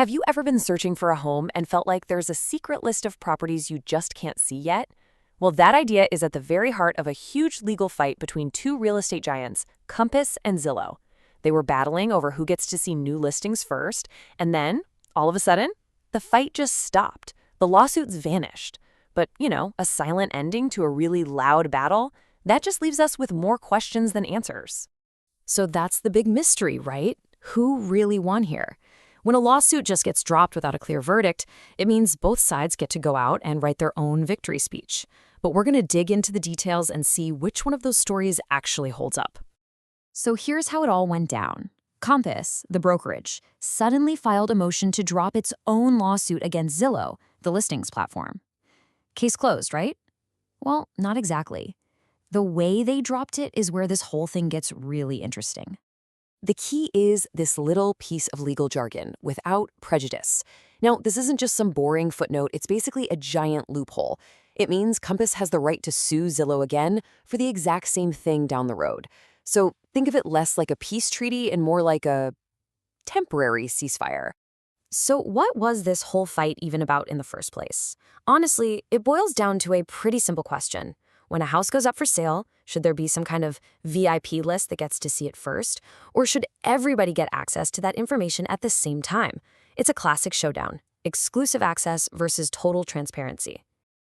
Have you ever been searching for a home and felt like there's a secret list of properties you just can't see yet? Well, that idea is at the very heart of a huge legal fight between two real estate giants, Compass and Zillow. They were battling over who gets to see new listings first, and then, all of a sudden, the fight just stopped. The lawsuits vanished. But, a silent ending to a really loud battle, that just leaves us with more questions than answers. So that's the big mystery, right? Who really won here? When a lawsuit just gets dropped without a clear verdict, it means both sides get to go out and write their own victory speech. But we're going to dig into the details and see which one of those stories actually holds up. So here's how it all went down. Compass, the brokerage, suddenly filed a motion to drop its own lawsuit against Zillow, the listings platform. Case closed, right? Well, not exactly. The way they dropped it is where this whole thing gets really interesting. The key is this little piece of legal jargon, without prejudice. Now, this isn't just some boring footnote, it's basically a giant loophole. It means Compass has the right to sue Zillow again for the exact same thing down the road. So think of it less like a peace treaty and more like a temporary ceasefire. So what was this whole fight even about in the first place? Honestly, it boils down to a pretty simple question. When a house goes up for sale, should there be some kind of VIP list that gets to see it first? Or should everybody get access to that information at the same time? It's a classic showdown. Exclusive access versus total transparency.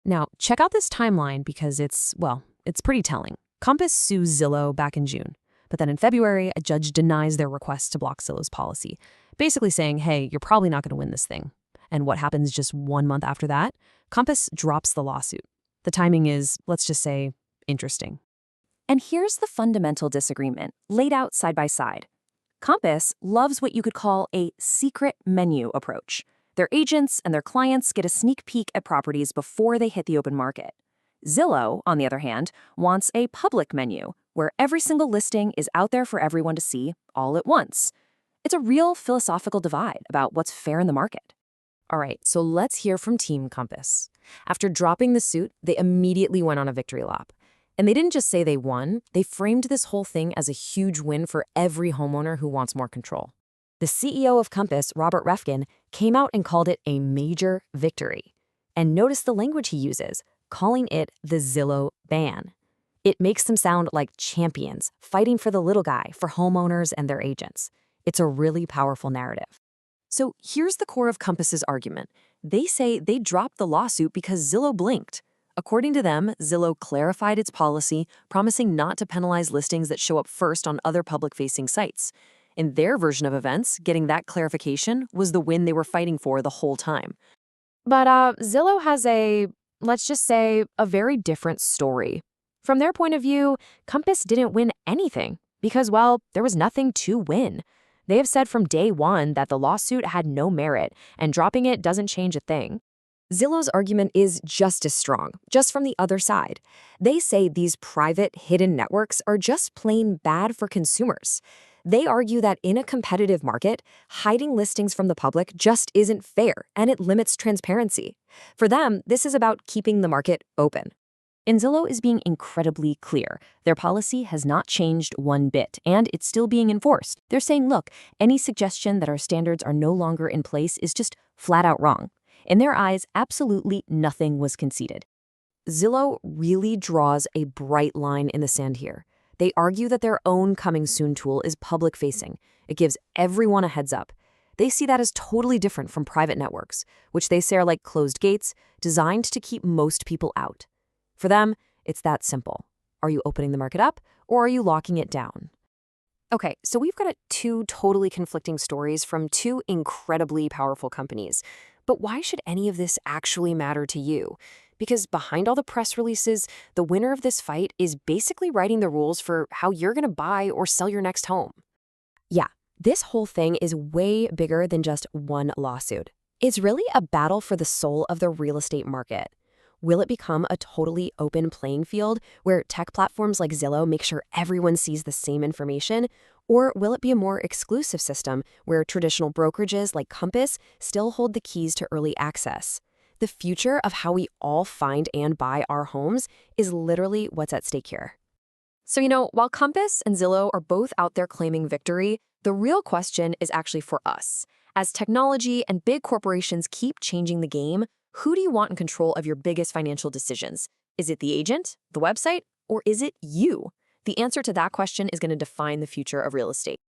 Now, check out this timeline because it's pretty telling. Compass sues Zillow back in June. But then in February, a judge denies their request to block Zillow's policy, basically saying, hey, you're probably not going to win this thing. And what happens just 1 month after that? Compass drops the lawsuit. The timing is, let's just say, interesting. And here's the fundamental disagreement, laid out side by side. Compass loves what you could call a secret menu approach. Their agents and their clients get a sneak peek at properties before they hit the open market. Zillow, on the other hand, wants a public menu, where every single listing is out there for everyone to see all at once. It's a real philosophical divide about what's fair in the market. All right, so let's hear from Team Compass. After dropping the suit, they immediately went on a victory lap. And they didn't just say they won, they framed this whole thing as a huge win for every homeowner who wants more control. The CEO of Compass, Robert Redfin, came out and called it a major victory. And notice the language he uses, calling it the Zillow ban. It makes them sound like champions, fighting for the little guy, for homeowners and their agents. It's a really powerful narrative. So here's the core of Compass's argument. They say they dropped the lawsuit because Zillow blinked. According to them, Zillow clarified its policy, promising not to penalize listings that show up first on other public-facing sites. In their version of events, getting that clarification was the win they were fighting for the whole time. But Zillow has let's just say, a very different story. From their point of view, Compass didn't win anything because, well, there was nothing to win. They have said from day one that the lawsuit had no merit, and dropping it doesn't change a thing. Zillow's argument is just as strong, just from the other side. They say these private, hidden networks are just plain bad for consumers. They argue that in a competitive market, hiding listings from the public just isn't fair, and it limits transparency. For them, this is about keeping the market open. And Zillow is being incredibly clear. Their policy has not changed one bit, and it's still being enforced. They're saying, look, any suggestion that our standards are no longer in place is just flat out wrong. In their eyes, absolutely nothing was conceded. Zillow really draws a bright line in the sand here. They argue that their own Coming Soon tool is public-facing. It gives everyone a heads up. They see that as totally different from private networks, which they say are like closed gates, designed to keep most people out. For them, it's that simple. Are you opening the market up, or are you locking it down? Okay, so we've got two totally conflicting stories from two incredibly powerful companies. But why should any of this actually matter to you? Because behind all the press releases, the winner of this fight is basically writing the rules for how you're going to buy or sell your next home. Yeah, this whole thing is way bigger than just one lawsuit. It's really a battle for the soul of the real estate market. Will it become a totally open playing field where tech platforms like Zillow make sure everyone sees the same information? Or will it be a more exclusive system where traditional brokerages like Compass still hold the keys to early access? The future of how we all find and buy our homes is literally what's at stake here. So, while Compass and Zillow are both out there claiming victory, the real question is actually for us. As technology and big corporations keep changing the game, who do you want in control of your biggest financial decisions? Is it the agent, the website, or is it you? The answer to that question is going to define the future of real estate.